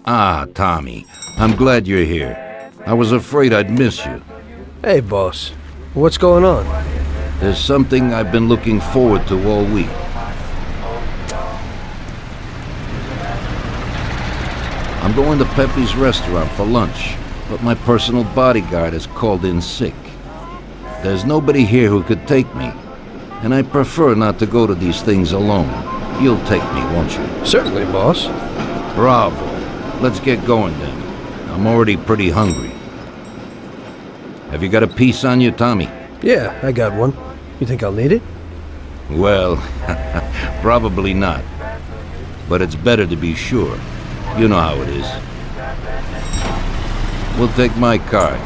Ah, Tommy, I'm glad you're here. I was afraid I'd miss you. Hey, boss. What's going on? There's something I've been looking forward to all week. I'm going to Pepe's restaurant for lunch, but my personal bodyguard has called in sick. There's nobody here who could take me, and I prefer not to go to these things alone. You'll take me, won't you? Certainly, boss. Bravo. Let's get going then. I'm already pretty hungry. Have you got a piece on you, Tommy? Yeah, I got one. You think I'll need it? Well, probably not. But it's better to be sure. You know how it is. We'll take my card.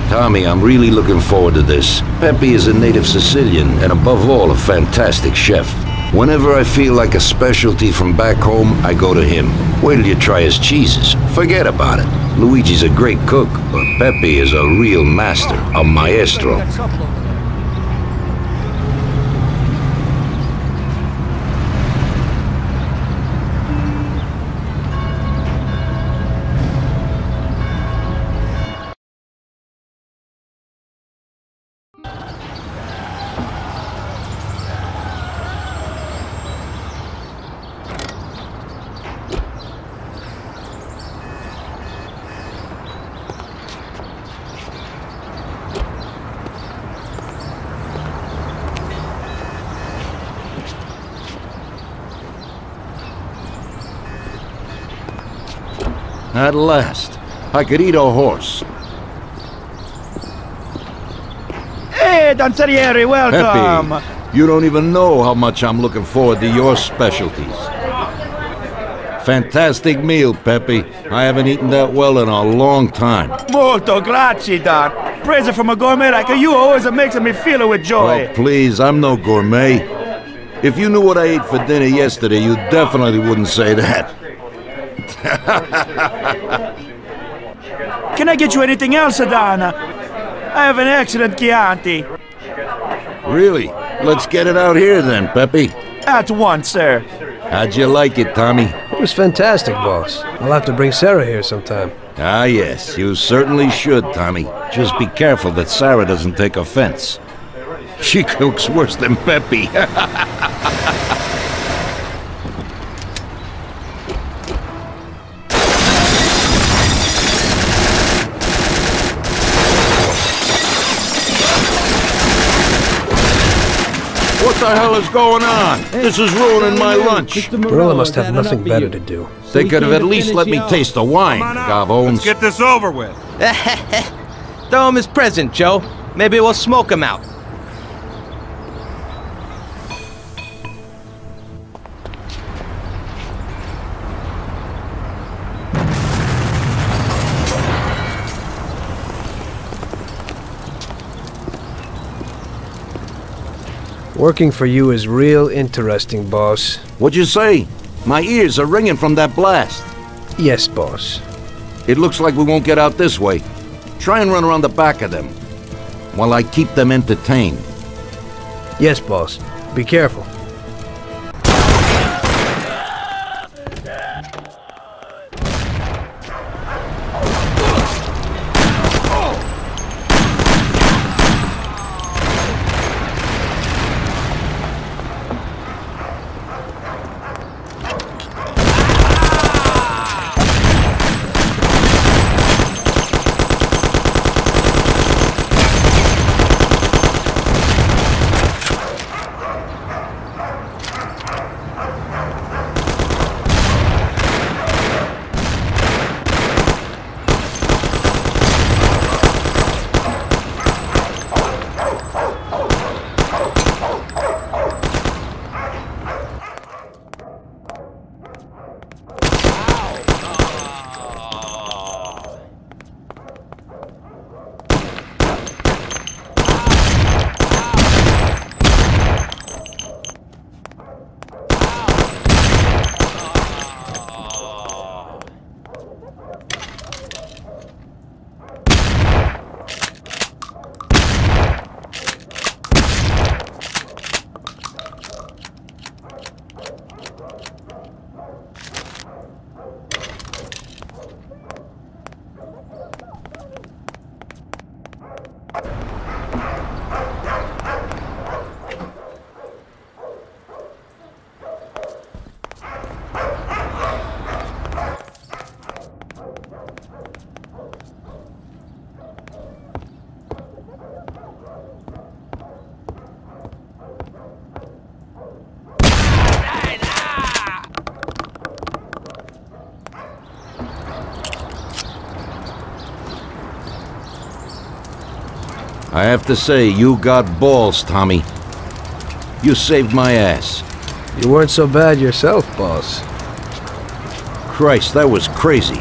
Tommy, I'm really looking forward to this. Pepe is a native Sicilian and above all a fantastic chef. Whenever I feel like a specialty from back home, I go to him. Wait till you try his cheeses. Forget about it. Luigi's a great cook, but Pepe is a real master, a maestro. At last, I could eat a horse. Hey, Don Salieri, welcome! Pepe, you don't even know how much I'm looking forward to your specialties. Fantastic meal, Pepe. I haven't eaten that well in a long time. Molto grazie, Don. Praise from a gourmet like you always makes me feel with joy. Oh, please, I'm no gourmet. If you knew what I ate for dinner yesterday, you definitely wouldn't say that. Can I get you anything else, Adana? I have an excellent Chianti. Really? Let's get it out here then, Pepe. At once, sir. How'd you like it, Tommy? It was fantastic, boss. I'll have to bring Sarah here sometime. Ah, yes, you certainly should, Tommy. Just be careful that Sarah doesn't take offense. She cooks worse than Pepe. What the hell is going on? This is ruining my lunch. Marilla must have nothing better to do. They could have at least let me taste the wine, Gavones. Let's get this over with. Throw him his present, Joe. Maybe we'll smoke him out. Working for you is real interesting, boss. What'd you say? My ears are ringing from that blast. Yes, boss. It looks like we won't get out this way. Try and run around the back of them, while I keep them entertained. Yes, boss. Be careful. I have to say, you got balls, Tommy. You saved my ass. You weren't so bad yourself, boss. Christ, that was crazy.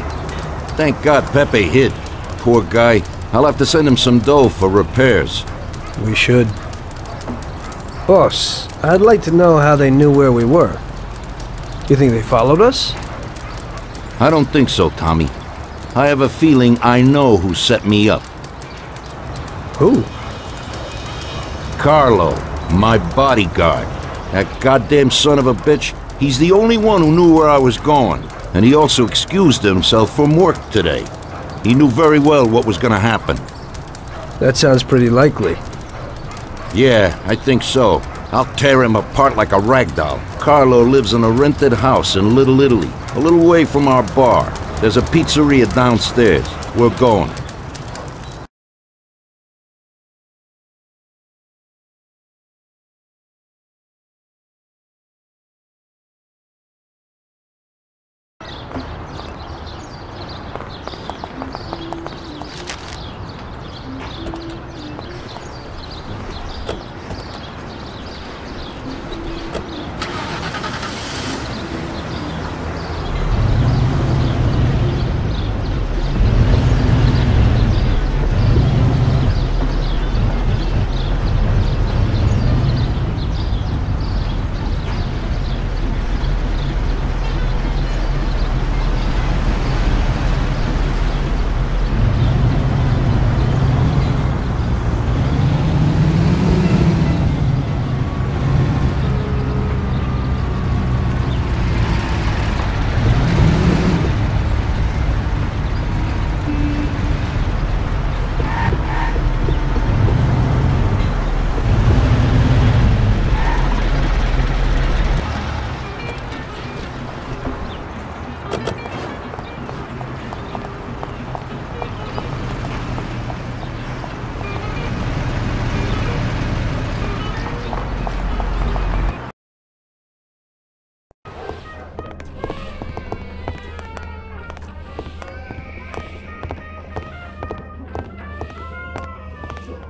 Thank God Pepe hid. Poor guy. I'll have to send him some dough for repairs. We should. Boss, I'd like to know how they knew where we were. You think they followed us? I don't think so, Tommy. I have a feeling I know who set me up. Who? Carlo, my bodyguard. That goddamn son of a bitch, he's the only one who knew where I was going. And he also excused himself from work today. He knew very well what was gonna happen. That sounds pretty likely. Yeah, I think so. I'll tear him apart like a rag doll. Carlo lives in a rented house in Little Italy, a little way from our bar. There's a pizzeria downstairs. We're going.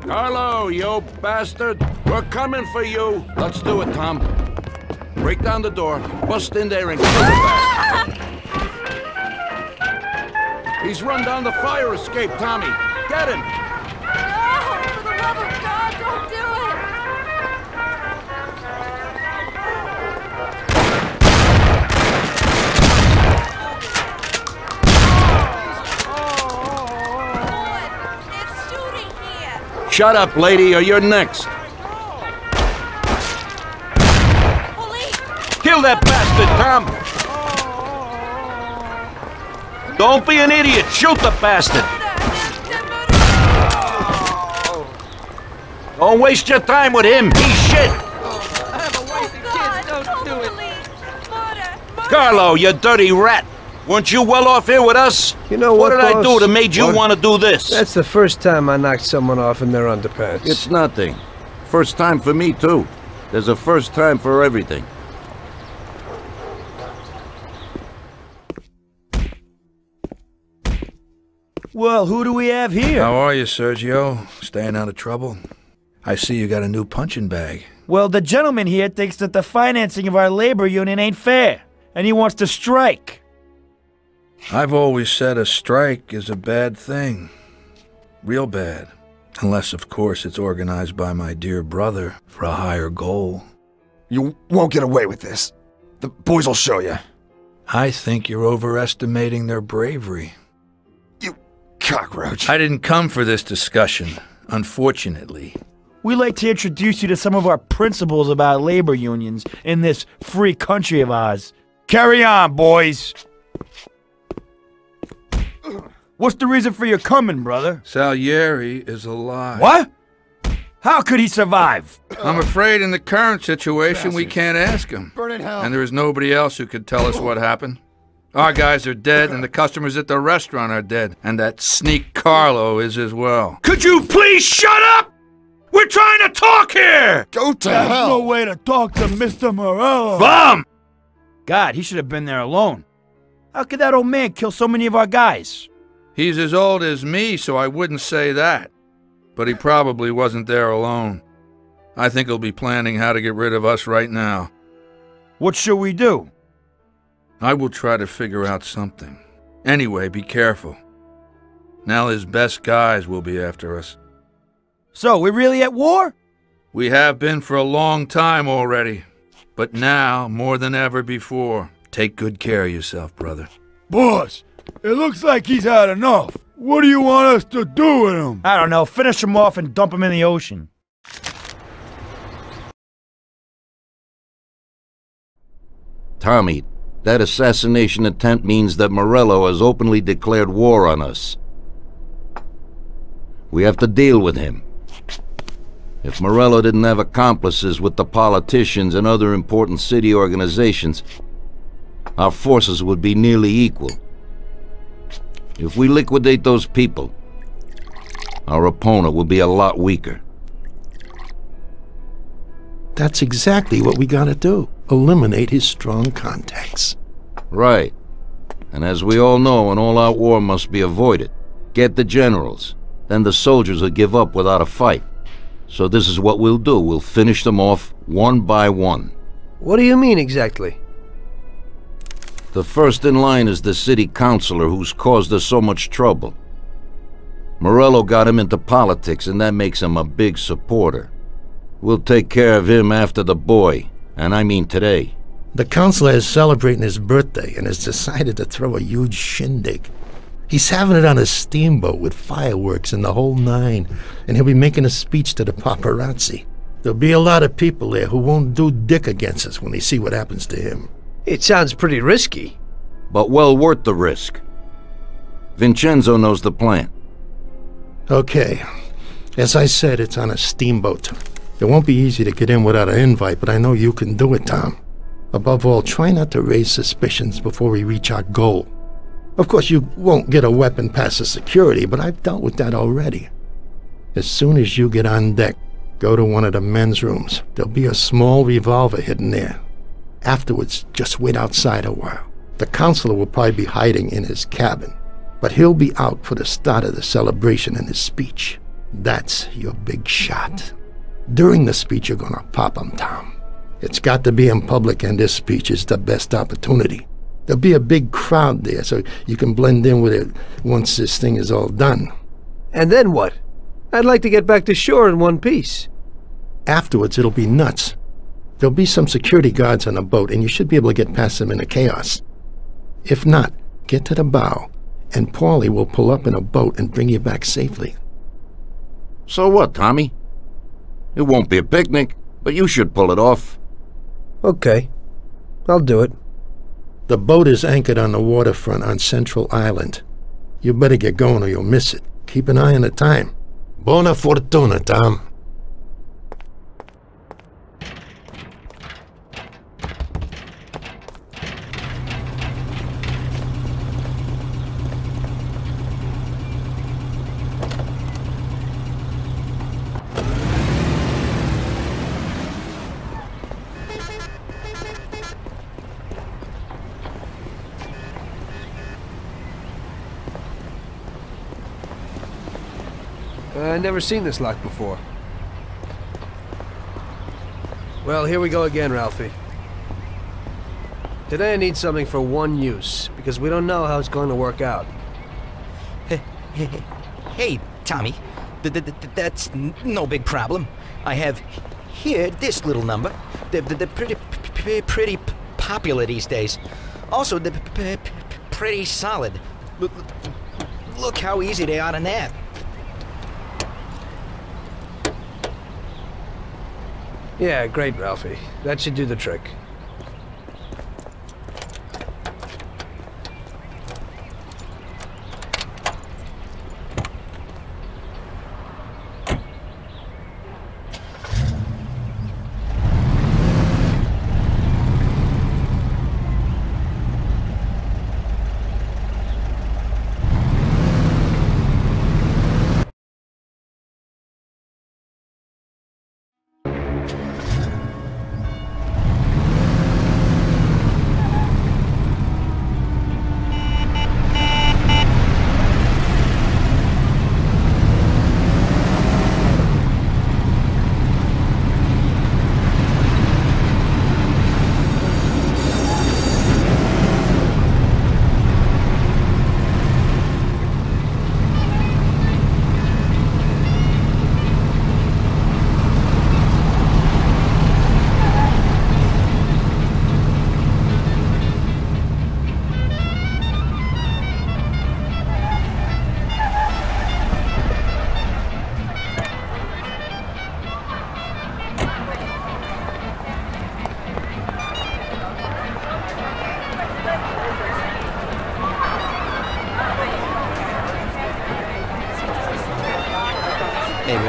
Carlo, you bastard! We're coming for you! Let's do it, Tom. Break down the door, bust in there and kill the bastard. He's run down the fire escape, Tommy. Get him! No! For the love of God, don't do it! It's shooting here! Shut up, lady, or you're next. Police! Kill that bastard, Tom! Don't be an idiot! Shoot the bastard! Don't waste your time with him! He's shit! I have a wife and kids, don't do it! Murder! Carlo, you dirty rat! Weren't you well off here with us? You know what what, did I boss? do that made you What? want to do this? That's the first time I knocked someone off in their underpants. It's nothing. First time for me, too. There's a first time for everything. Well, who do we have here? How are you, Sergio? Staying out of trouble? I see you got a new punching bag. Well, the gentleman here thinks that the financing of our labor union ain't fair, and he wants to strike. I've always said a strike is a bad thing. Real bad. Unless, of course, it's organized by my dear brother for a higher goal. You won't get away with this. The boys will show you. I think you're overestimating their bravery. You cockroach. I didn't come for this discussion, unfortunately. We'd like to introduce you to some of our principles about labor unions in this free country of ours. Carry on, boys! What's the reason for your coming, brother? Salieri is alive. What? How could he survive? I'm afraid in the current situation we can't ask him. Burn in hell. And there is nobody else who could tell us what happened. Our guys are dead, and the customers at the restaurant are dead. And that sneak Carlo is as well. Could you please shut up? We're trying to talk here! Go to There's hell. no way to talk to Mr. Morello. Bum! God, he should have been there alone. How could that old man kill so many of our guys? He's as old as me, so I wouldn't say that. but he probably wasn't there alone. I think he'll be planning how to get rid of us right now. What should we do? I will try to figure out something. Anyway, be careful. Now his best guys will be after us. So, we're really at war? We have been for a long time already. But now, more than ever before, take good care of yourself, brother. Boss, it looks like he's had enough. What do you want us to do with him? I don't know, finish him off and dump him in the ocean. Tommy, that assassination attempt means that Morello has openly declared war on us. We have to deal with him. If Morello didn't have accomplices with the politicians and other important city organizations, our forces would be nearly equal. If we liquidate those people, our opponent will be a lot weaker. That's exactly what we gotta do. Eliminate his strong contacts. Right. And as we all know, an all-out war must be avoided. Get the generals. Then the soldiers will give up without a fight. So this is what we'll do. We'll finish them off one by one. What do you mean exactly? The first in line is the city councilor who's caused us so much trouble. Morello got him into politics, and that makes him a big supporter. We'll take care of him after the boy, and I mean today. The councilor is celebrating his birthday and has decided to throw a huge shindig. He's having it on a steamboat with fireworks and the whole nine, and he'll be making a speech to the paparazzi. There'll be a lot of people there who won't do dick against us when they see what happens to him. It sounds pretty risky. But well worth the risk. Vincenzo knows the plan. Okay. As I said, it's on a steamboat. It won't be easy to get in without an invite, but I know you can do it, Tom. Above all, try not to raise suspicions before we reach our goal. Of course, you won't get a weapon past the security, but I've dealt with that already. As soon as you get on deck, go to one of the men's rooms. There'll be a small revolver hidden there. Afterwards, just wait outside a while. The counselor will probably be hiding in his cabin, but he'll be out for the start of the celebration and his speech. That's your big shot. During the speech, you're gonna pop him, Tom. It's got to be in public, and this speech is the best opportunity. There'll be a big crowd there, so you can blend in with it once this thing is all done. And then what? I'd like to get back to shore in one piece. Afterwards, it'll be nuts. There'll be some security guards on the boat, and you should be able to get past them in the chaos. If not, get to the bow, and Paulie will pull up in a boat and bring you back safely. So what, Tommy? It won't be a picnic, but you should pull it off. Okay. I'll do it. The boat is anchored on the waterfront on Central Island. You better get going or you'll miss it. Keep an eye on the time. Buona fortuna, Tom. I've never seen this lock before. Well, here we go again, Ralphie. Today I need something for one use, because we don't know how it's going to work out. Hey, Tommy. That's no big problem. I have here this little number. They're pretty popular these days. Also, they're pretty solid. Look how easy they are to nab. Yeah, great, Ralphie. That should do the trick.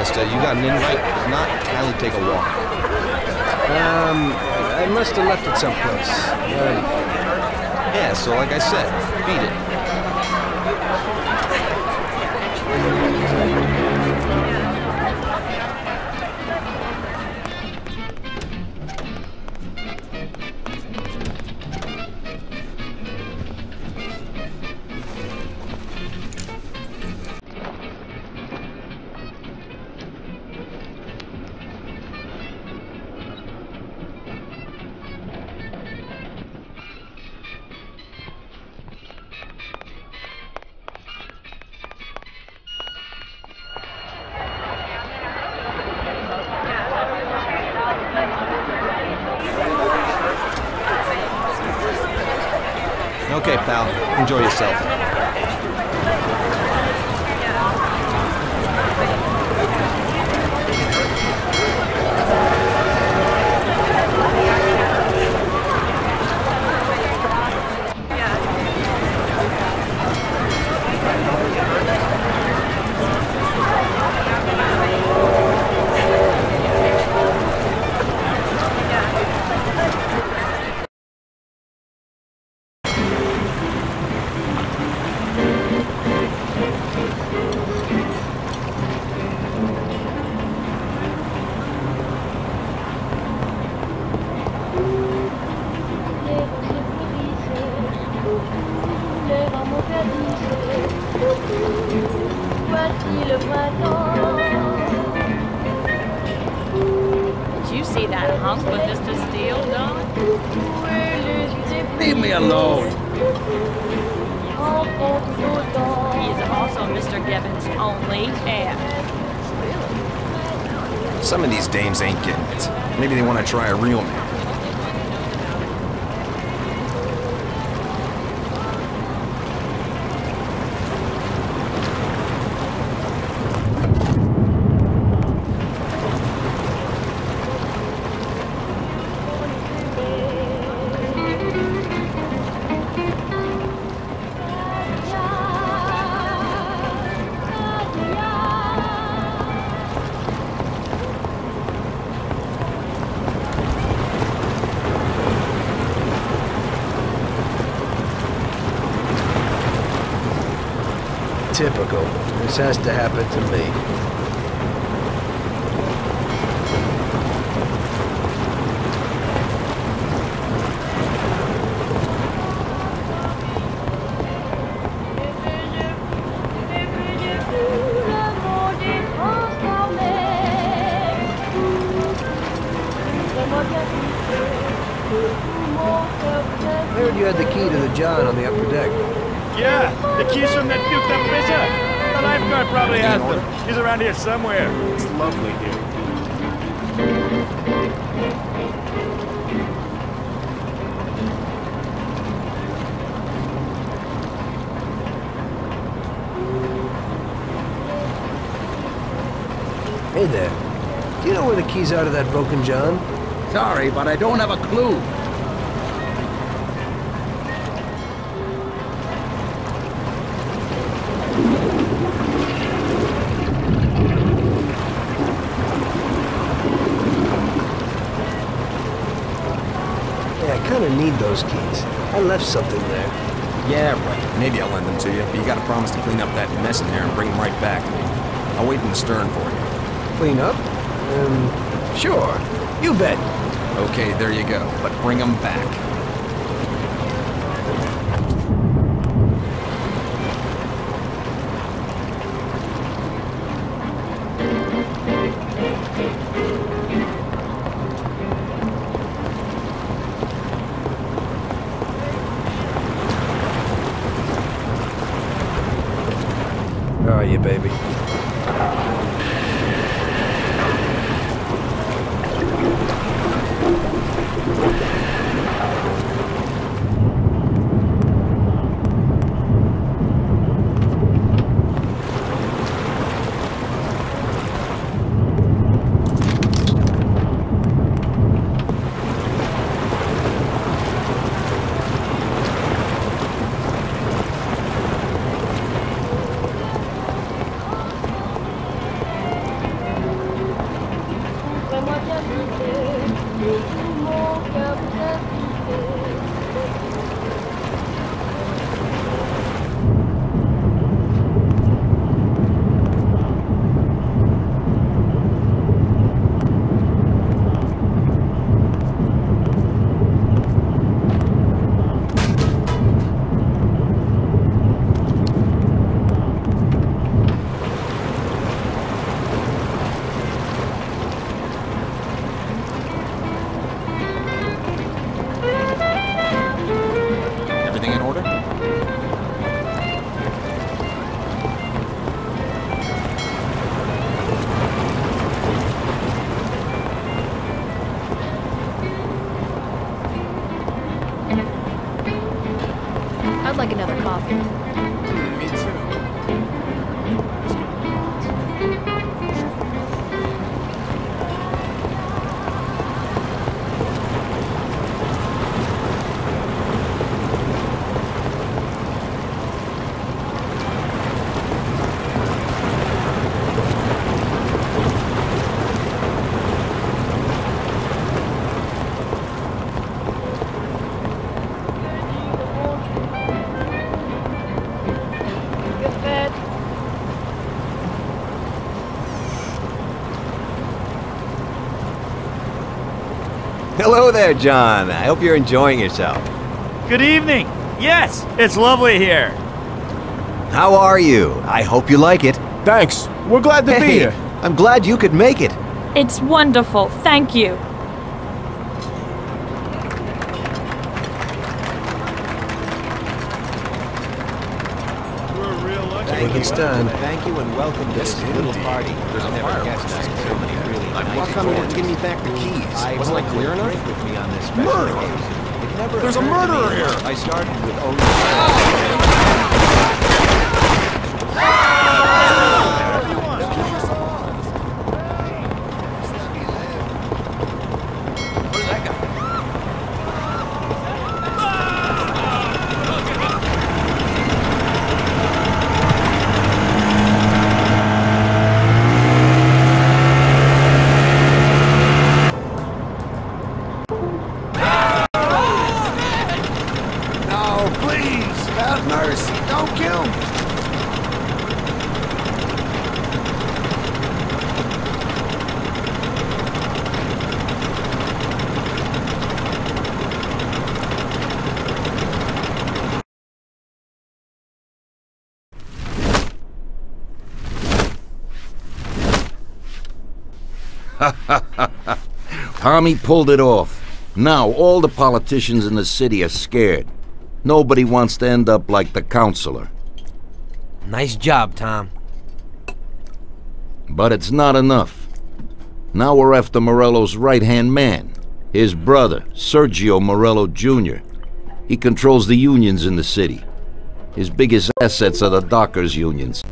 mister. You got an invite? If not, kindly take a walk. I must have left it someplace. Yeah, so like I said, beat it. Okay, pal. Enjoy yourself. Did you see that hunk with Mr. Steele, Don? Leave me alone. He is also Mr. Gibbons' only heir. Some of these dames ain't getting it. Maybe they want to try a real man. Typical. This has to happen to me. I heard you had the key to the John on the upper deck. Yeah, the keys from that duped up visa. The lifeguard probably has them. He's around here somewhere. It's lovely here. Hey there. Do you know where the keys are to that broken John? Sorry, but I don't have a clue. I kinda need those keys. I left something there. Yeah, right. Maybe I'll lend them to you, but you gotta promise to clean up that mess in there and bring them right back. I'll wait in the stern for you. Clean up? Sure. You bet. Okay, there you go. But bring them back. Where are you, baby? Everything in order? I'd like another coffee. Me too. Hello there, John. I hope you're enjoying yourself. Good evening. Yes, it's lovely here. How are you? I hope you like it. Thanks. We're glad to be here. I'm glad you could make it. It's wonderful. Thank you. Thank you and welcome to this little party. There's a fire So many really nice Why can't you give me back the keys? Wasn't I clear enough? with me on this special occasion. It never There's a occurred to murderer me. here. I started with only... Tommy pulled it off. Now all the politicians in the city are scared. Nobody wants to end up like the counselor. Nice job, Tom. But it's not enough. Now we're after Morello's right-hand man, his brother, Sergio Morello Jr. He controls the unions in the city. His biggest assets are the dockers' unions.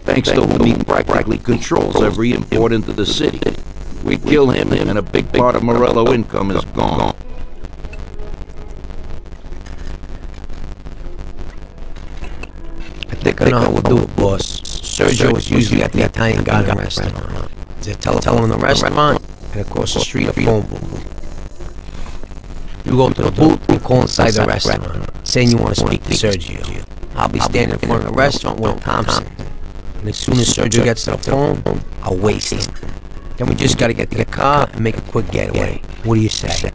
Thanks to whom he practically controls every import into the city. We kill him, and a big part of Morello income is gone. I think I know how we'll do it, boss. Sergio is usually at the Italian Garden restaurant. There's a telephone in the restaurant, and across the street a phone booth. You go to the booth and call inside the restaurant, saying you want to speak to Sergio. I'll be standing in front of the restaurant with Thompson. And as soon as Sergio gets to the phone, I'll waste him. Then we just gotta get to the car and make a quick getaway. What do you say?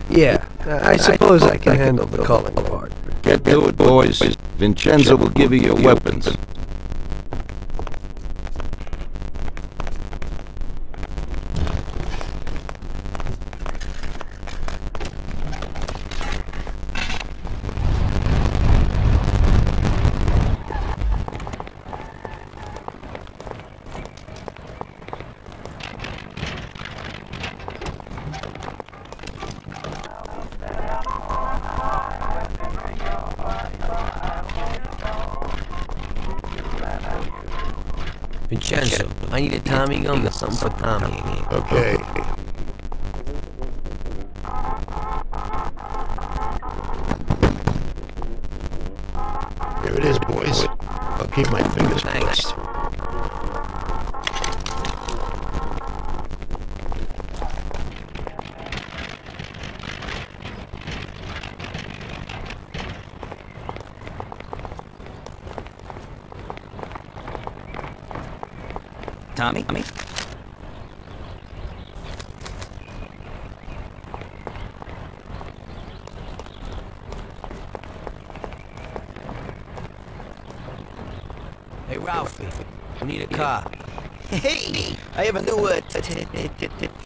Yeah, I suppose I can handle the calling part. Get to it, boys. Vincenzo will give you your weapons. Vincenzo, I need a Tommy gun or something for Tommy. Okay. Here it is, boys. I'll keep my fingers crossed. Tommy. Hey, Ralphie, we need a car. Hey, I have a new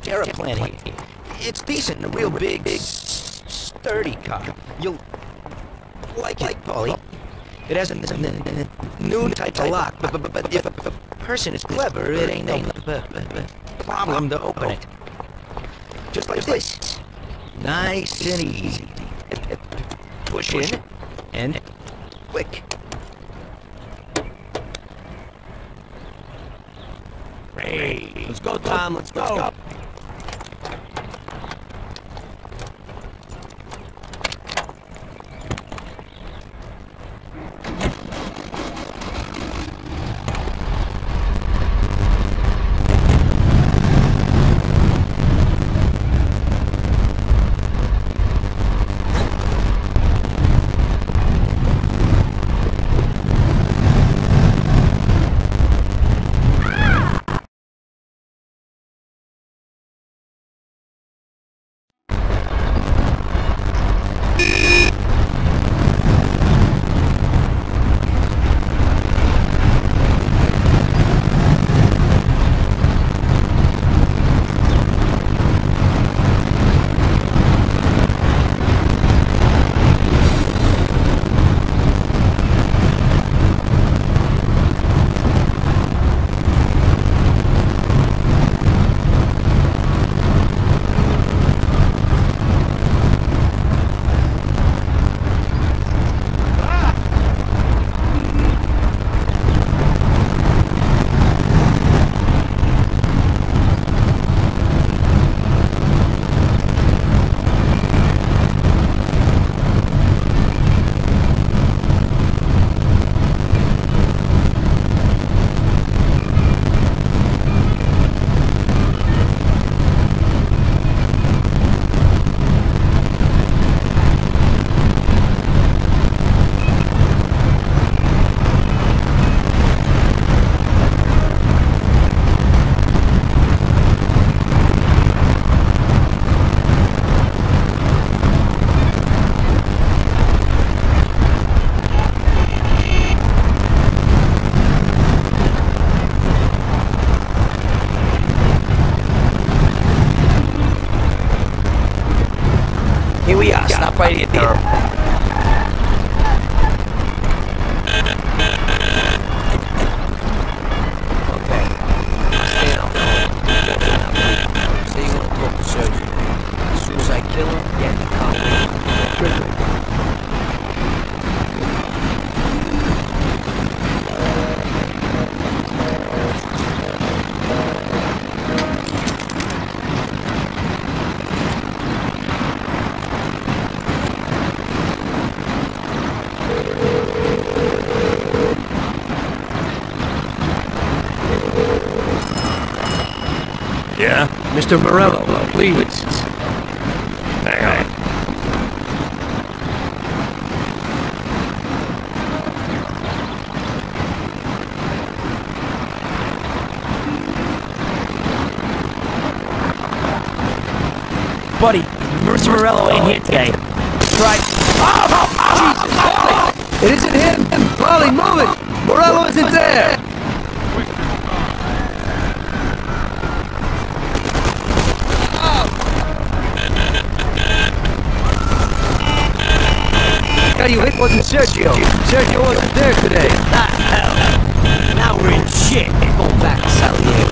Terraplan here. It's decent, a real big, sturdy car. You'll like it, Paulie. It has a new type of lock, but if a person is clever, it ain't no problem to open it. Just like this. Nice and easy. Push in and click. Hey, let's go, Tom, let's go. Here we are, stop right here. Okay. Stay on phone. Say you want to talk to surgery. As soon as I kill him, get in the car. Yeah? Mr. Morello, please. Hang on. Buddy, Mr. Morello ain't here today. Try. Oh, Jesus! It isn't him! Polly, move it! Morello isn't there! The guy you hit wasn't Sergio. Sergio wasn't there today. Ah, hell. Now we're in shit. Going back to Salieri.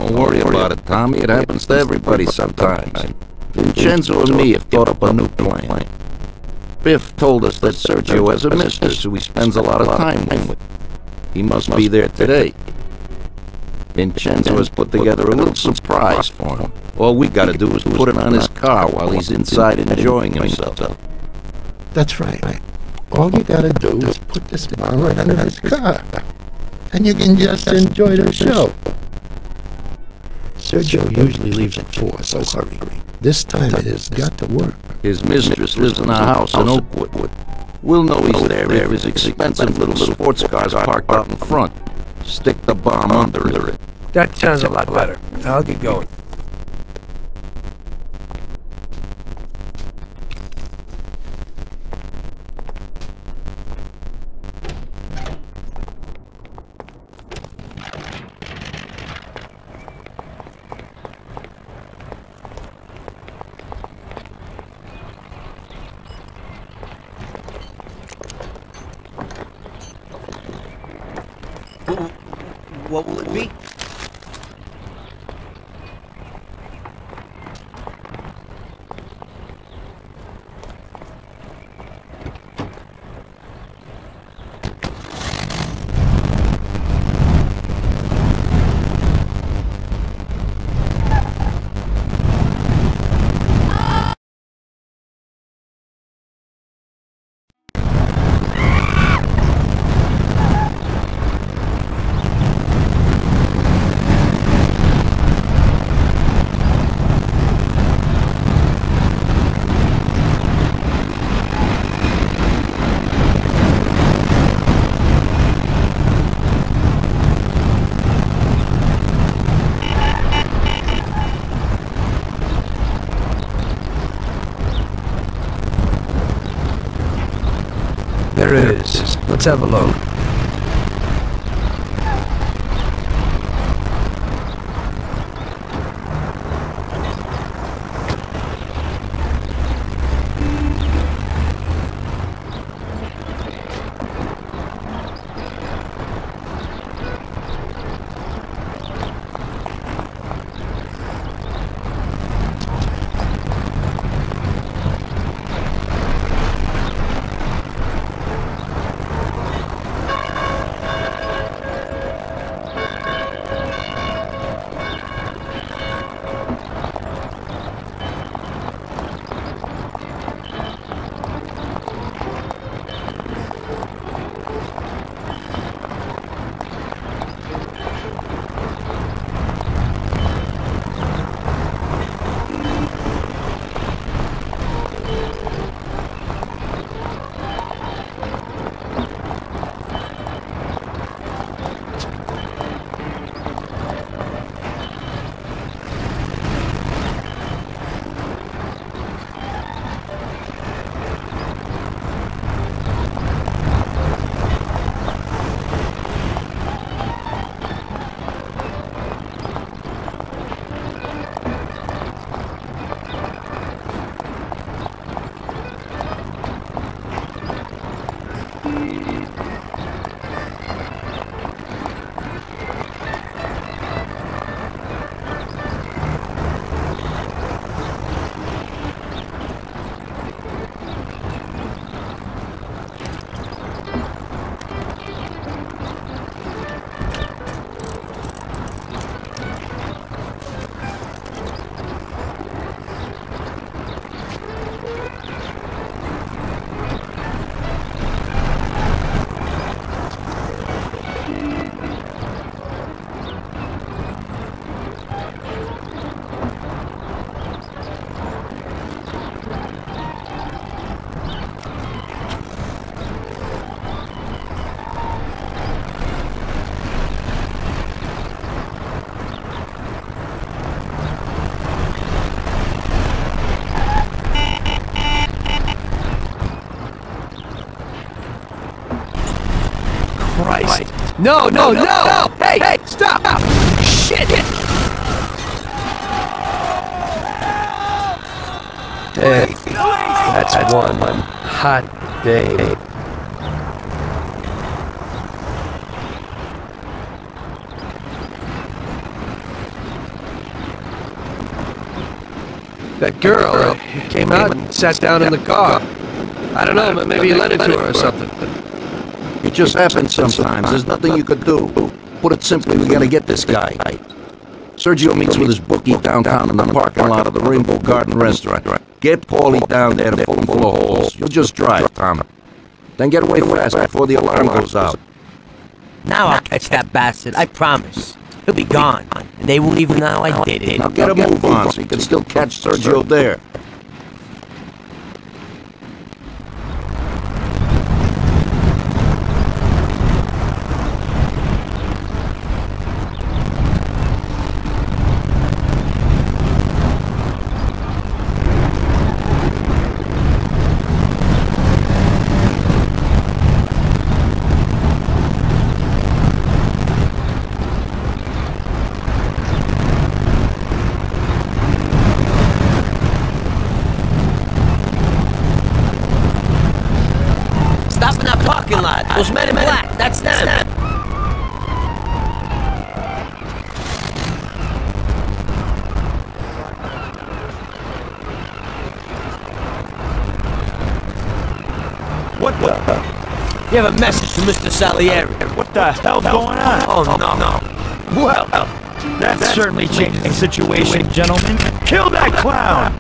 Don't worry about it, Tommy. It happens to everybody sometimes. Vincenzo and me have thought up a new plan. Biff told us that Sergio has a mistress who he spends a lot of time with. He must be there today. Vincenzo has put together a little surprise for him. All we gotta do is put it on his car while he's inside enjoying himself. That's right. All you gotta do is put this bomb right under his car. And you can just enjoy the show. Sergio usually leaves at 4, so hurry. This time it has got to work. His mistress lives in a house in Oakwood. We'll know he's there if his expensive little sports car's parked out in front. Stick the bomb under it. That sounds a lot better. I'll get going. What will it be? There it is. Let's have a look. Christ. No! Hey, stop! Shit! Hey, that's one hot day. That girl came out and sat down in the car. I don't know, maybe he lent it to her or something. It just happens sometimes. There's nothing you could do. Put it simply, we gotta get this guy. Sergio meets with his bookie downtown in the parking lot of the Rainbow Garden restaurant. Get Paulie down there to pull him full of holes. You'll just drive, Tom. Then get away fast before the alarm goes out. Now I'll catch that bastard, I promise. He'll be gone, and they won't even know I did it. Now get a move on so you can still catch Sergio there. Those men in black, that's them. What the? You have a message from Mr. Salieri. What the hell's going on? Oh, no. Well, that certainly changes the situation, gentlemen. Kill that clown!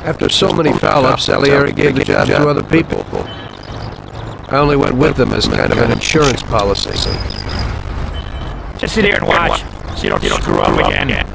After so many foul-ups, Salieri gave the job to other people. I only went with them as kind of an insurance policy. Just sit here and watch, so you don't screw up again.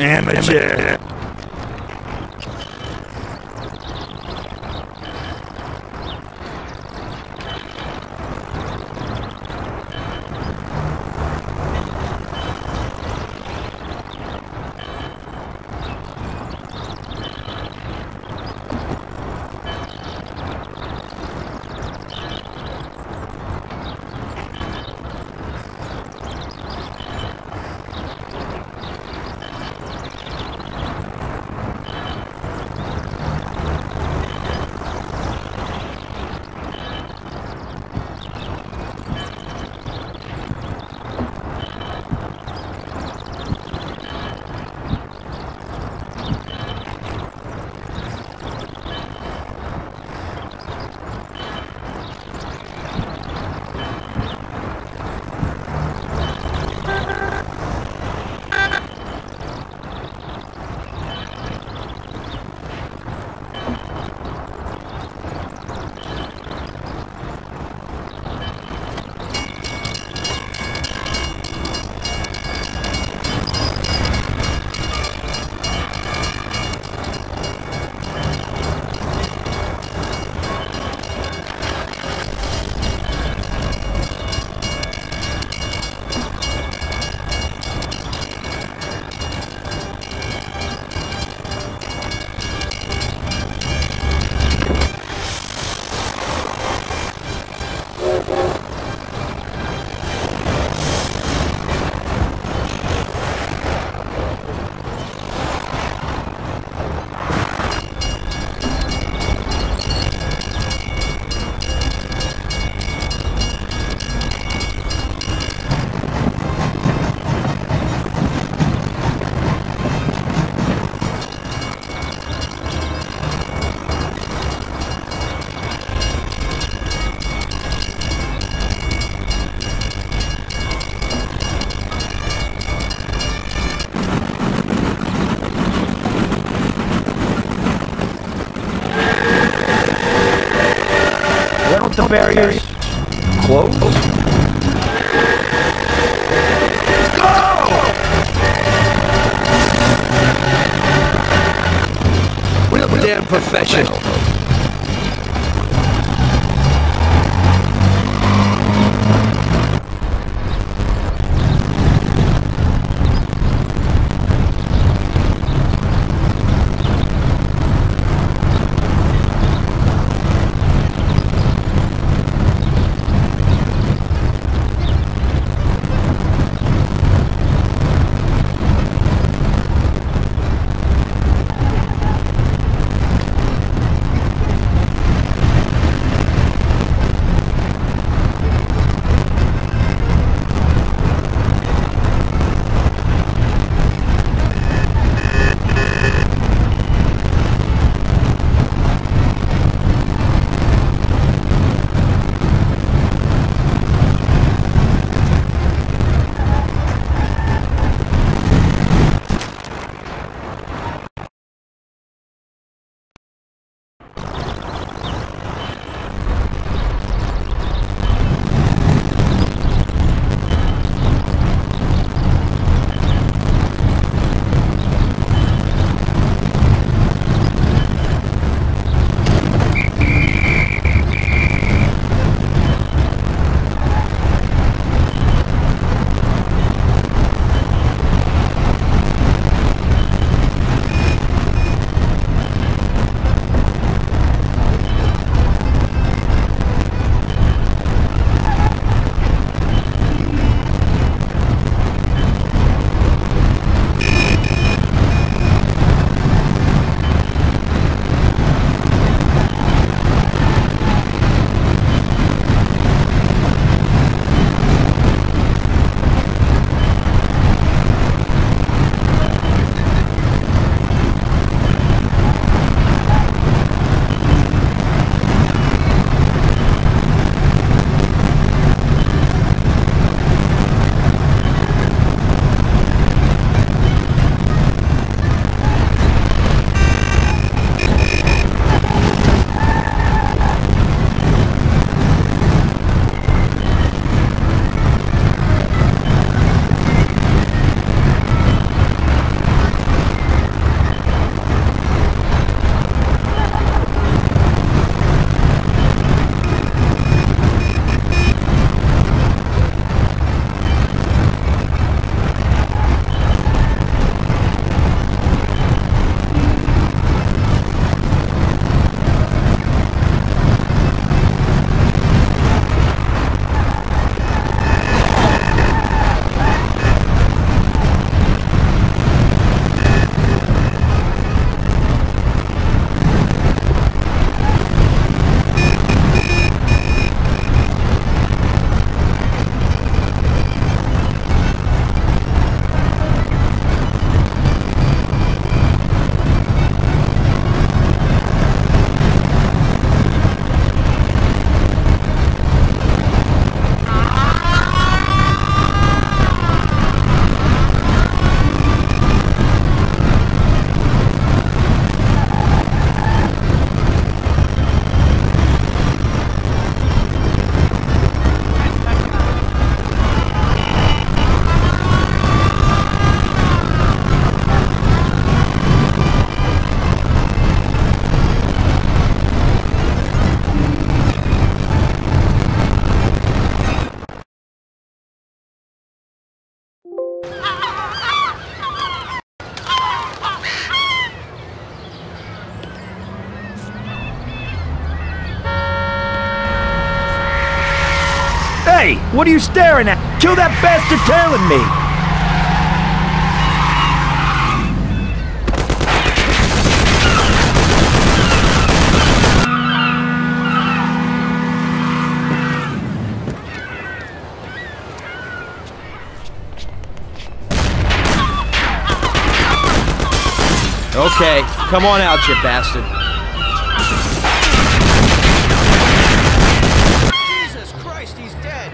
Amateur. the barriers closed? Real damn professional. Hey, what are you staring at? Kill that bastard tailing me! Okay, come on out, you bastard. Jesus Christ, he's dead!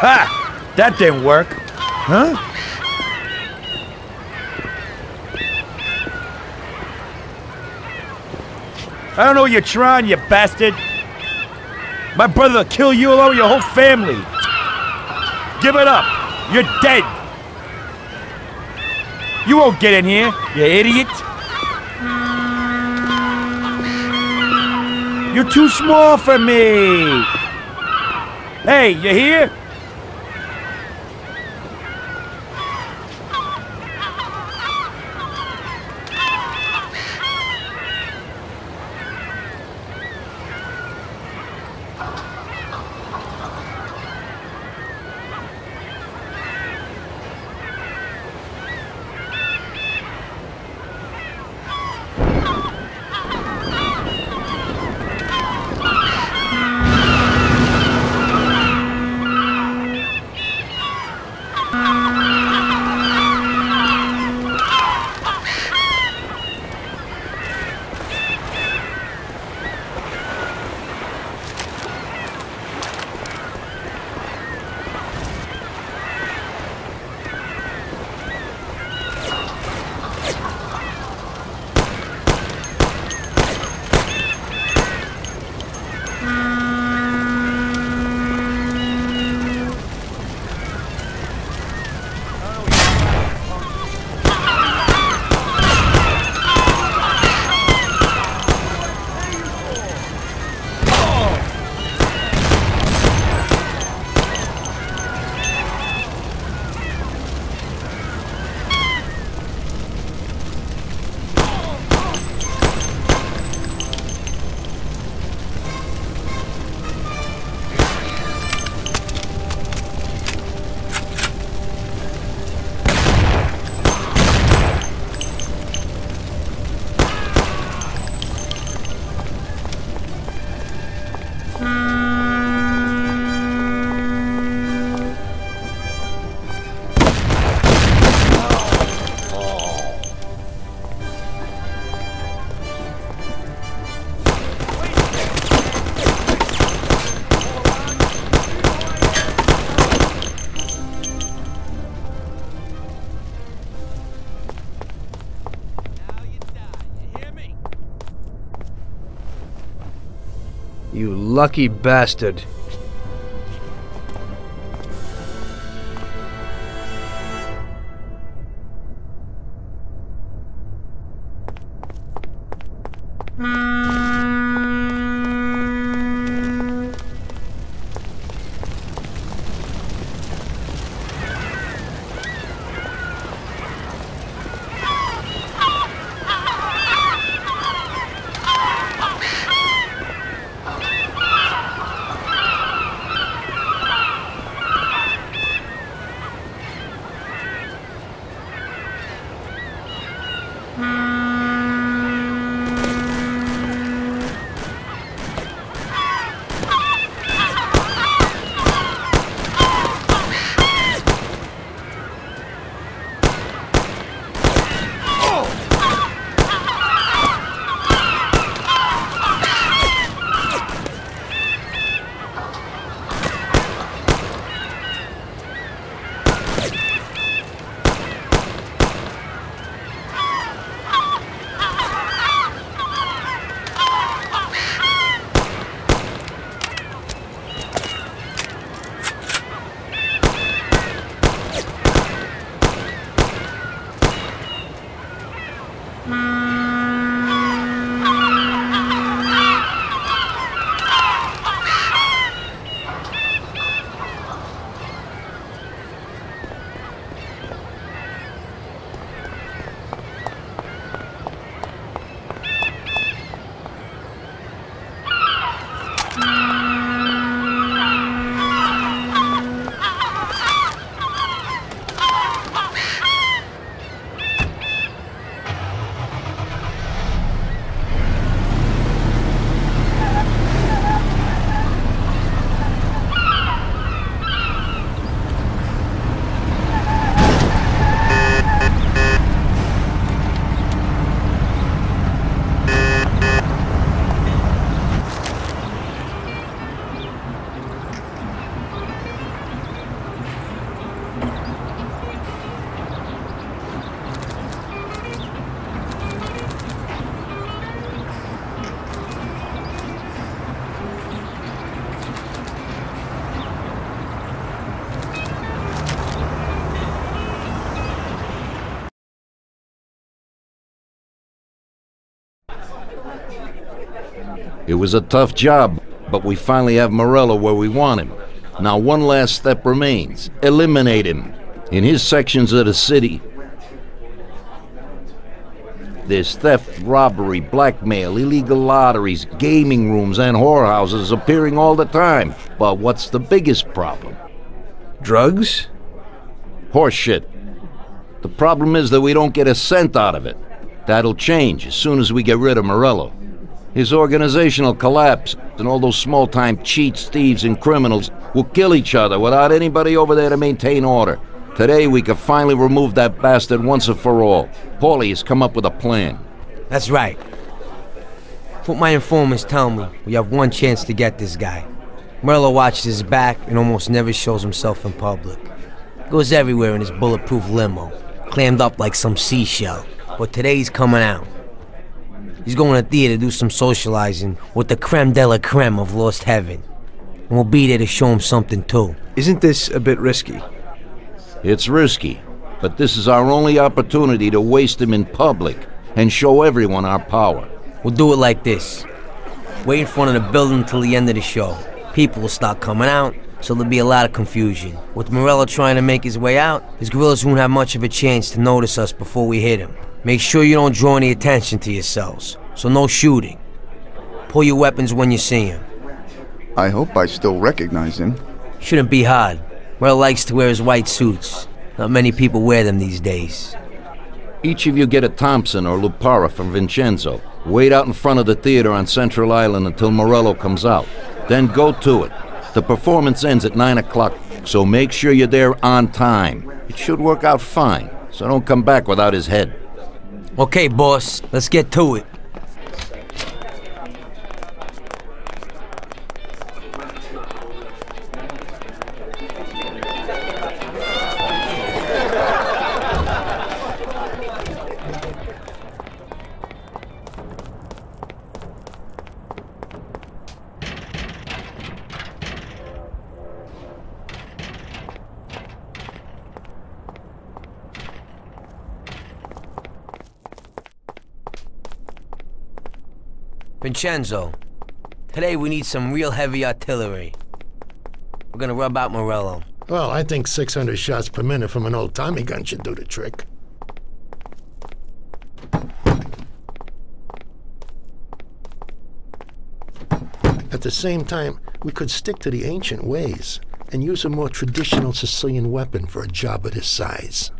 Ha! That didn't work. Huh? I don't know what you're trying, you bastard. My brother will kill you along with your whole family. Give it up. You're dead. You won't get in here, you idiot. You're too small for me. Hey, you here? You lucky bastard. It was a tough job, but we finally have Morello where we want him. Now one last step remains. Eliminate him. In his sections of the city, there's theft, robbery, blackmail, illegal lotteries, gaming rooms, and whorehouses appearing all the time. But what's the biggest problem? Drugs? Horseshit. The problem is that we don't get a cent out of it. That'll change as soon as we get rid of Morello. His organization will collapse, and all those small-time cheats, thieves, and criminals will kill each other without anybody over there to maintain order. Today, we could finally remove that bastard once and for all. Paulie has come up with a plan. That's right. What my informants tell me, we have one chance to get this guy. Morello watches his back and almost never shows himself in public. Goes everywhere in his bulletproof limo, clammed up like some seashell. But today he's coming out. He's going to theater to do some socializing with the Creme De La Creme of Lost Heaven. And we'll be there to show him something too. Isn't this a bit risky? It's risky, but this is our only opportunity to waste him in public and show everyone our power. We'll do it like this. Wait in front of the building until the end of the show. People will start coming out, so there'll be a lot of confusion. With Morello trying to make his way out, his guerrillas won't have much of a chance to notice us before we hit him. Make sure you don't draw any attention to yourselves, so no shooting. Pull your weapons when you see him. I hope I still recognize him. Shouldn't be hard. Morello likes to wear his white suits. Not many people wear them these days. Each of you get a Thompson or Lupara from Vincenzo. Wait out in front of the theater on Central Island until Morello comes out. Then go to it. The performance ends at 9 o'clock, so make sure you're there on time. It should work out fine, so don't come back without his head. Okay, boss, let's get to it. Vincenzo, today we need some real heavy artillery. We're gonna rub out Morello. Well, I think 600 shots per minute from an old Tommy gun should do the trick. At the same time, we could stick to the ancient ways and use a more traditional Sicilian weapon for a job of this size.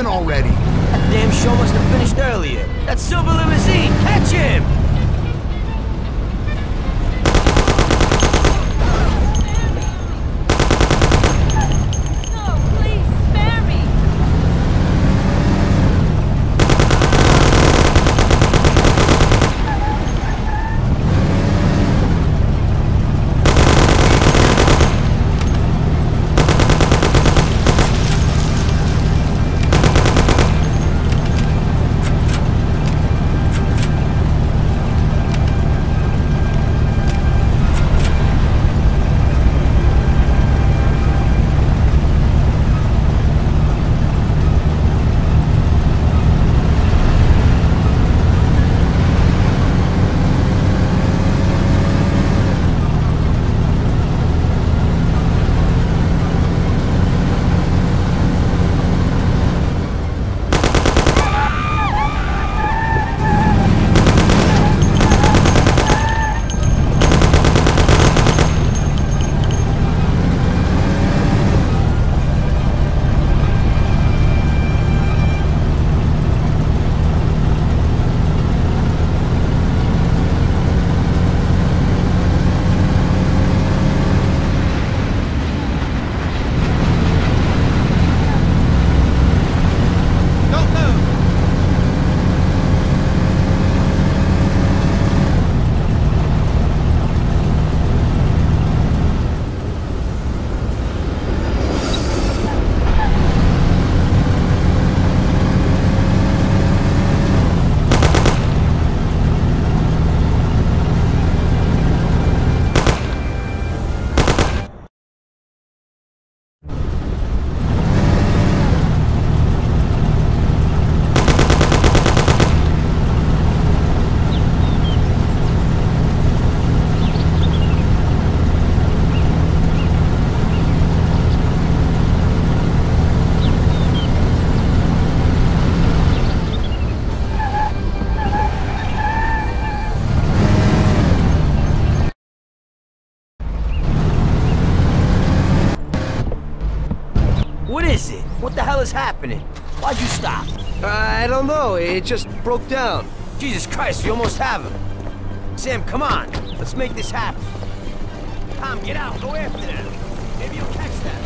Already. That damn show must have finished earlier. That silver limousine! Catch him! No, please, spare me! is happening? Why'd you stop? I don't know. It just broke down. Jesus Christ, we almost have him. Sam, come on. Let's make this happen. Tom, get out. Go after them. Maybe you'll catch them.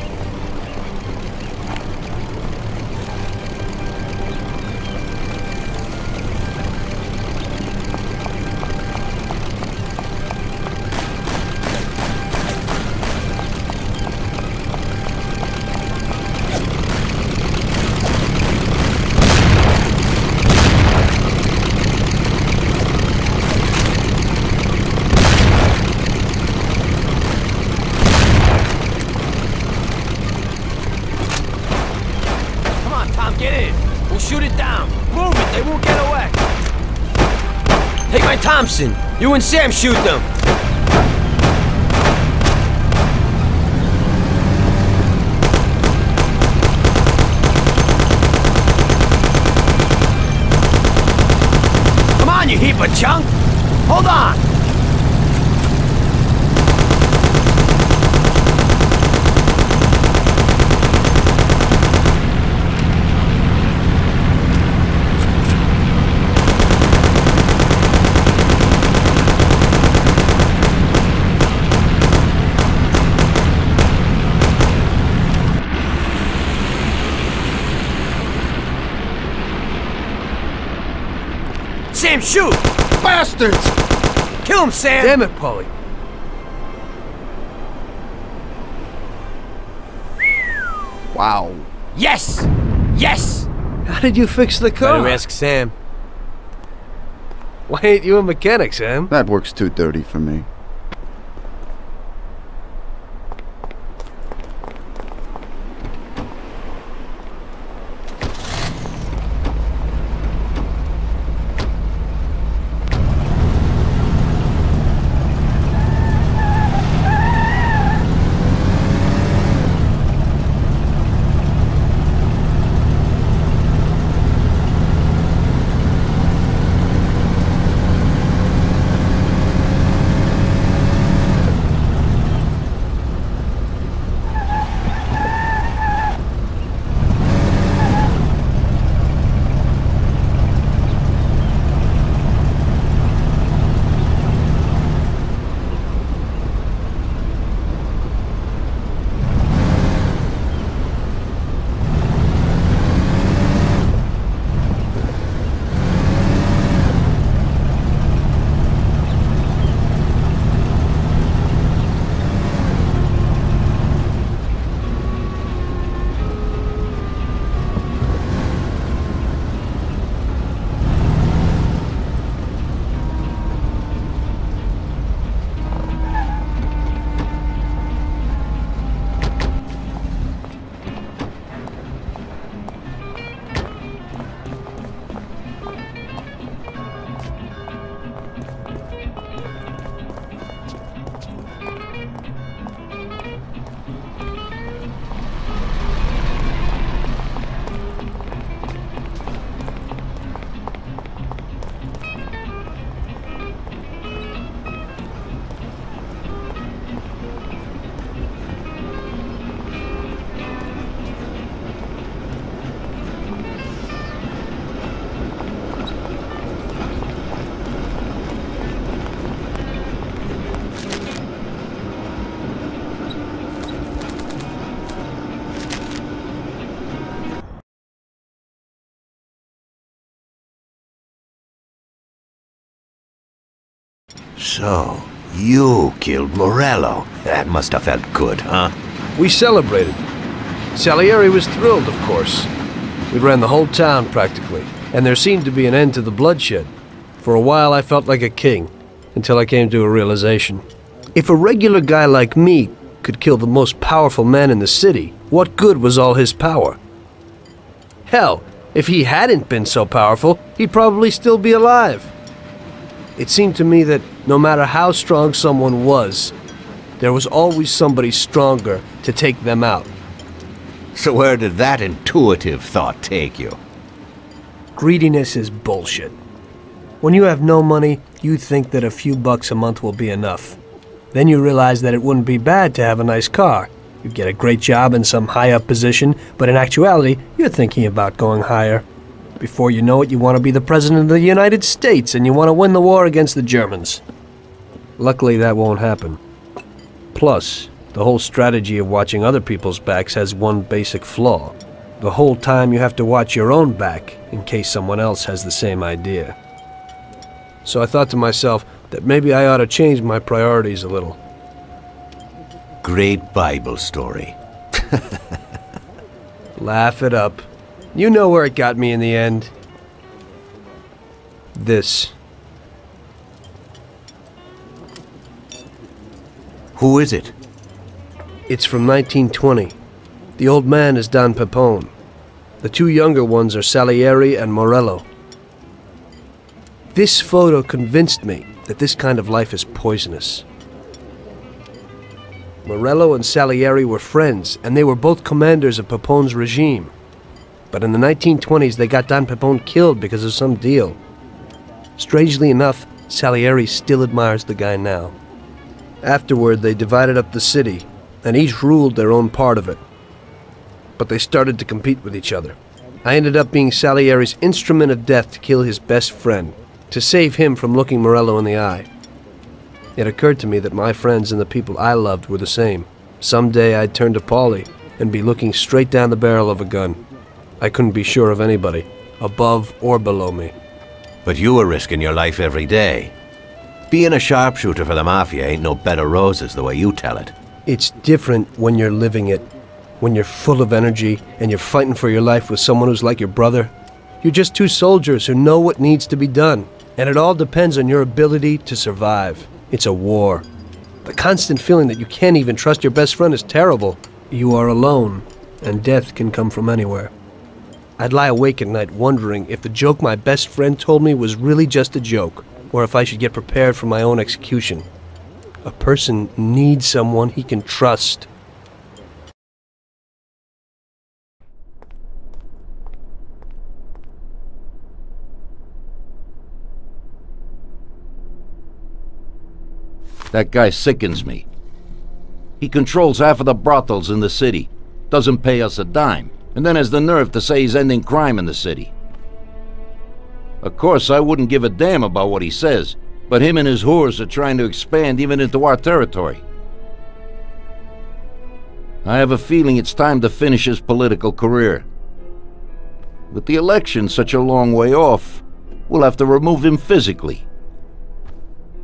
Shoot it down. Move it. They won't get away. Take my Thompson. You and Sam shoot them. Come on, you heap of junk. Hold on. Sam, shoot! Bastards! Kill him, Sam! Damn it, Paulie. Wow. Yes! Yes! How did you fix the car? Better ask Sam. Why ain't you a mechanic, Sam? That works too dirty for me. So, you killed Morello. That must have felt good, huh? We celebrated. Salieri was thrilled, of course. We ran the whole town, practically, and there seemed to be an end to the bloodshed. For a while, I felt like a king, until I came to a realization. If a regular guy like me could kill the most powerful man in the city, what good was all his power? Hell, if he hadn't been so powerful, he'd probably still be alive. It seemed to me that no matter how strong someone was, there was always somebody stronger to take them out. So where did that intuitive thought take you? Greediness is bullshit. When you have no money, you think that a few bucks a month will be enough. Then you realize that it wouldn't be bad to have a nice car, You get a great job in some high-up position, but in actuality, you're thinking about going higher. Before you know it, you want to be the President of the United States, and you want to win the war against the Germans. Luckily, that won't happen. Plus, the whole strategy of watching other people's backs has one basic flaw. The whole time you have to watch your own back, in case someone else has the same idea. So I thought to myself that maybe I ought to change my priorities a little. Great Bible story. Laugh it up. You know where it got me in the end. This. Who is it? It's from 1920. The old man is Don Pepone. The two younger ones are Salieri and Morello. This photo convinced me that this kind of life is poisonous. Morello and Salieri were friends, and they were both commanders of Pepone's regime. But in the 1920s, they got Don Pepone killed because of some deal. Strangely enough, Salieri still admires the guy now. Afterward, they divided up the city, and each ruled their own part of it. But they started to compete with each other. I ended up being Salieri's instrument of death to kill his best friend, to save him from looking Morello in the eye. It occurred to me that my friends and the people I loved were the same. Someday I'd turn to Paulie and be looking straight down the barrel of a gun. I couldn't be sure of anybody, above or below me. But you were risking your life every day. Being a sharpshooter for the Mafia ain't no bed of roses the way you tell it. It's different when you're living it. When you're full of energy and you're fighting for your life with someone who's like your brother. You're just two soldiers who know what needs to be done. And it all depends on your ability to survive. It's a war. The constant feeling that you can't even trust your best friend is terrible. You are alone, and death can come from anywhere. I'd lie awake at night wondering if the joke my best friend told me was really just a joke, or if I should get prepared for my own execution. A person needs someone he can trust. That guy sickens me. He controls half of the brothels in the city, doesn't pay us a dime, and then has the nerve to say he's ending crime in the city. Of course, I wouldn't give a damn about what he says, but him and his whores are trying to expand even into our territory. I have a feeling it's time to finish his political career. With the election such a long way off, we'll have to remove him physically.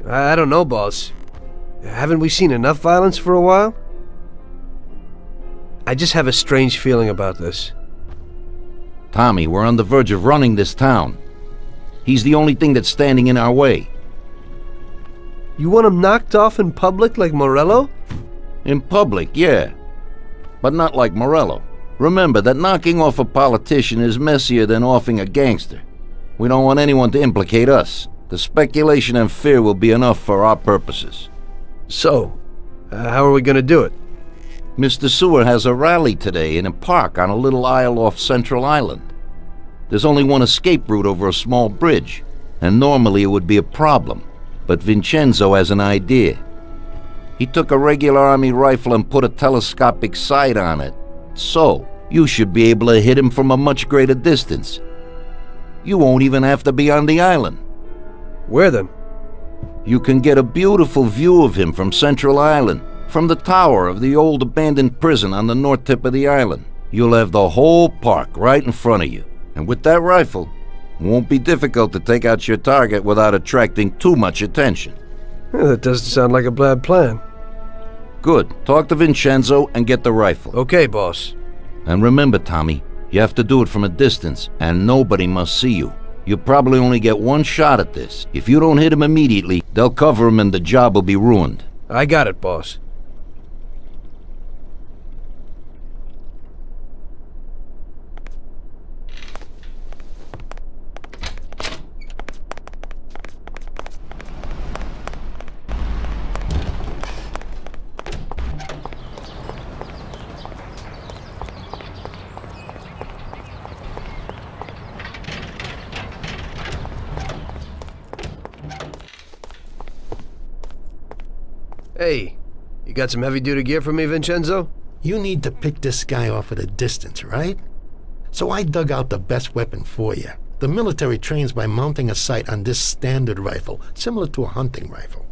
I don't know, boss. Haven't we seen enough violence for a while? I just have a strange feeling about this. Tommy, we're on the verge of running this town. He's the only thing that's standing in our way. You want him knocked off in public like Morello? In public, yeah. But not like Morello. Remember that knocking off a politician is messier than offing a gangster. We don't want anyone to implicate us. The speculation and fear will be enough for our purposes. So, how are we gonna do it? Mr. Sewer has a rally today in a park on a little isle off Central Island. There's only one escape route over a small bridge, and normally it would be a problem, but Vincenzo has an idea. He took a regular army rifle and put a telescopic sight on it, so you should be able to hit him from a much greater distance. You won't even have to be on the island. Where then? You can get a beautiful view of him from Central Island, from the tower of the old abandoned prison on the north tip of the island. You'll have the whole park right in front of you. And with that rifle, it won't be difficult to take out your target without attracting too much attention. That doesn't sound like a bad plan. Good. Talk to Vincenzo and get the rifle. Okay, boss. And remember, Tommy, you have to do it from a distance, and nobody must see you. You'll probably only get one shot at this. If you don't hit him immediately, they'll cover him and the job will be ruined. I got it, boss. Hey, you got some heavy-duty gear for me, Vincenzo? You need to pick this guy off at a distance, right? So I dug out the best weapon for you. The military trains by mounting a sight on this standard rifle, similar to a hunting rifle.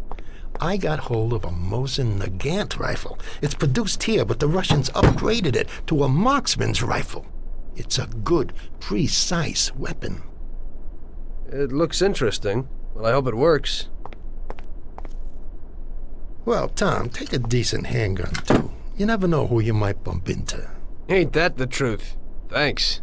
I got hold of a Mosin Nagant rifle. It's produced here, but the Russians upgraded it to a marksman's rifle. It's a good, precise weapon. It looks interesting. Well, I hope it works. Well, Tom, take a decent handgun, too. You never know who you might bump into. Ain't that the truth? Thanks.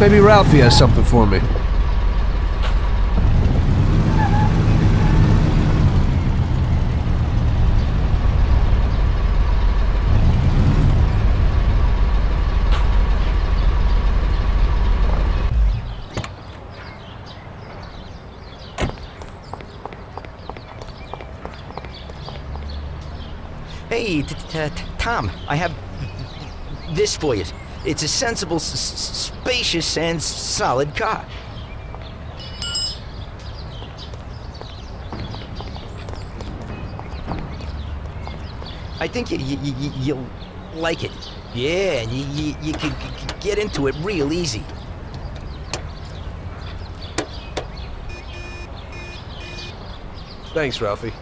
Maybe Ralphie has something for me. Hey, Tom, I have this for you. It's a sensible, spacious, and solid car. I think you'll like it. Yeah, and you can get into it real easy. Thanks, Ralphie.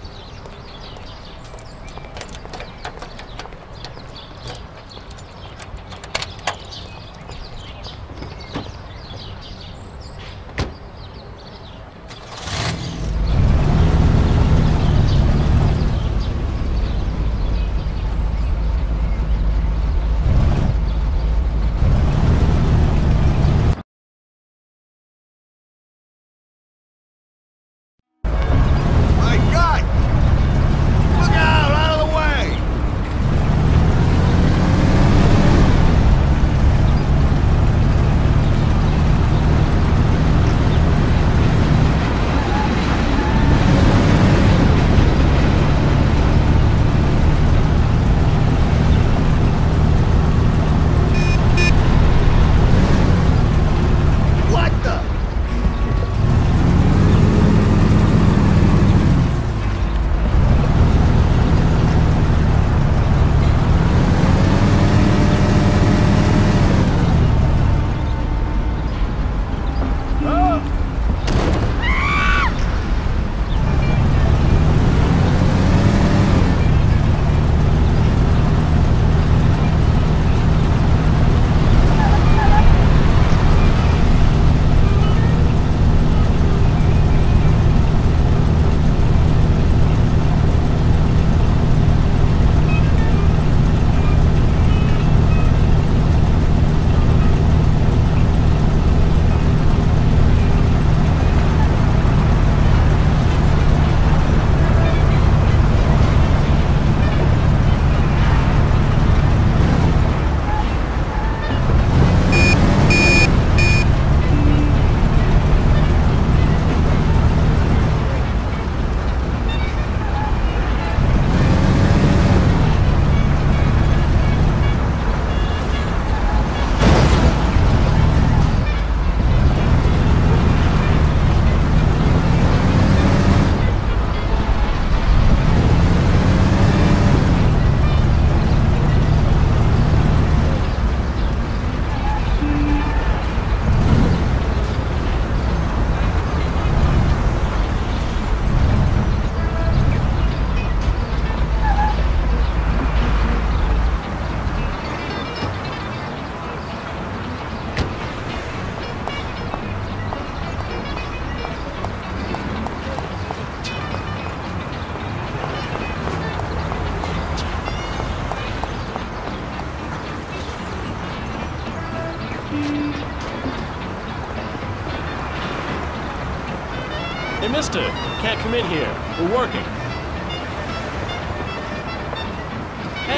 Hey, mister, can't come in here. We're working.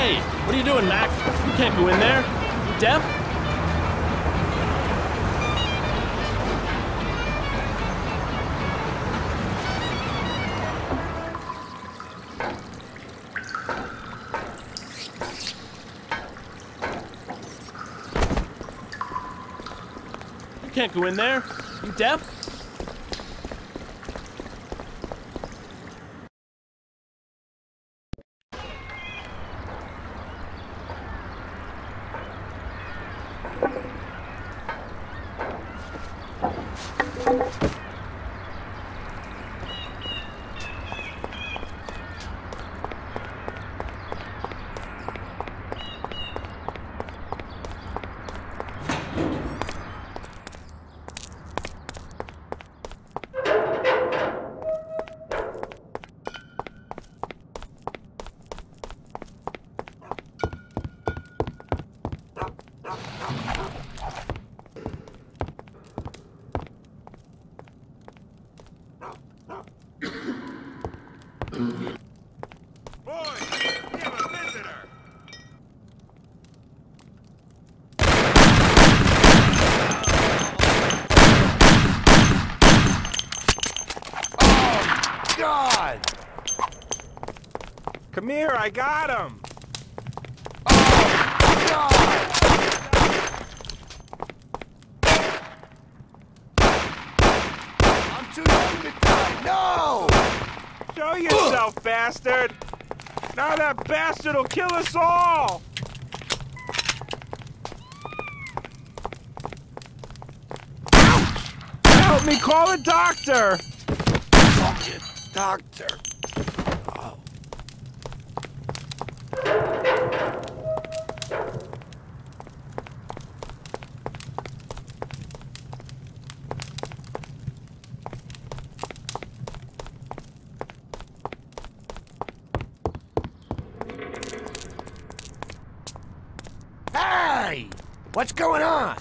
Hey, what are you doing, Mac? You can't go in there. You deaf? You can't go in there. You deaf? Come here, I got him! I'm too young to die! No! Show yourself, bastard! Now that bastard will kill us all! Ouch! Help me call a doctor! Doctor. Hey! What's going on?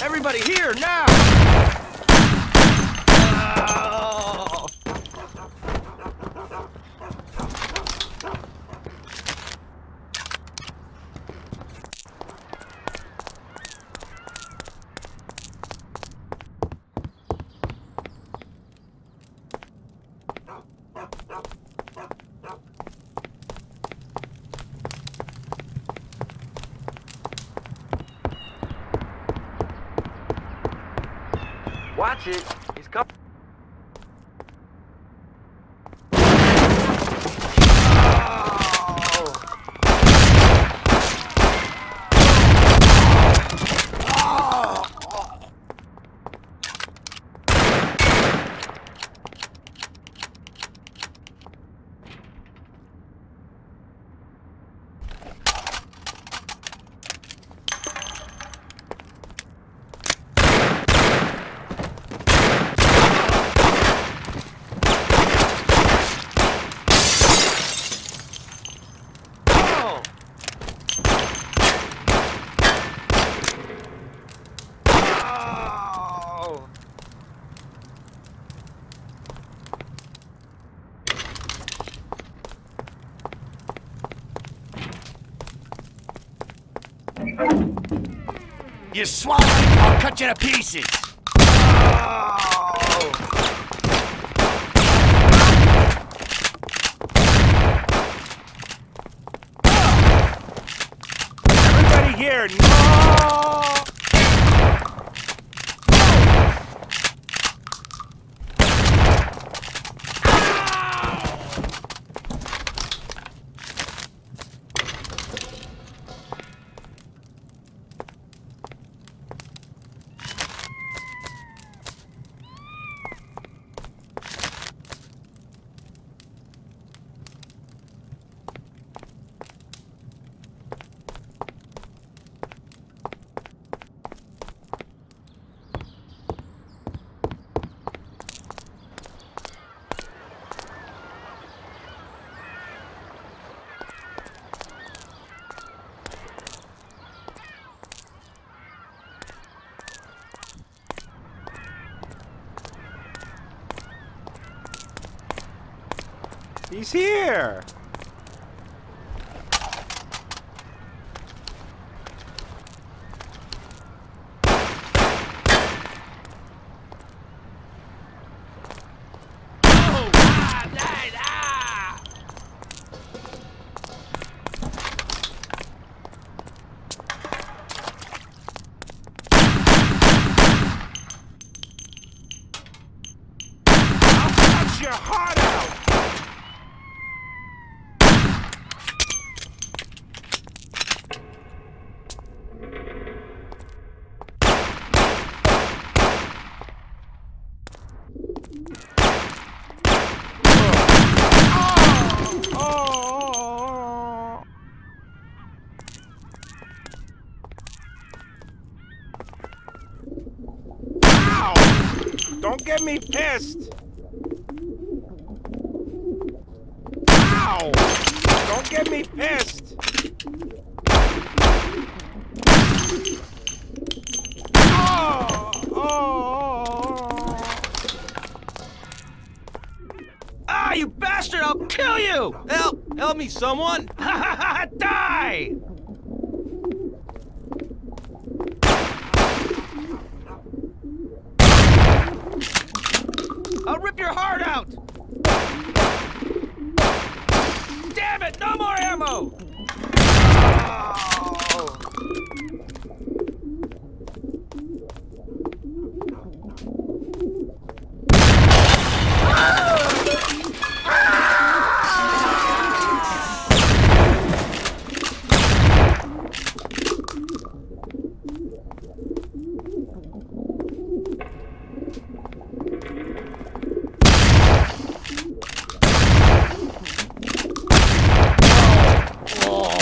Everybody here, now! Watch it. He's coming. You swallow it, I'll cut you to pieces! Everybody here, no! He's here! Your heart out! Ow! Don't get me pissed! Ow! Don't get me pissed! Ah, you bastard! I'll kill you! Help! Help me, someone! Ha ha ha! Die! I'll rip your heart out! Damn it! No more ammo! Oh.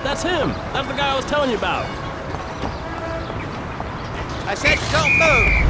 That's him. That's the guy I was telling you about. I said don't move.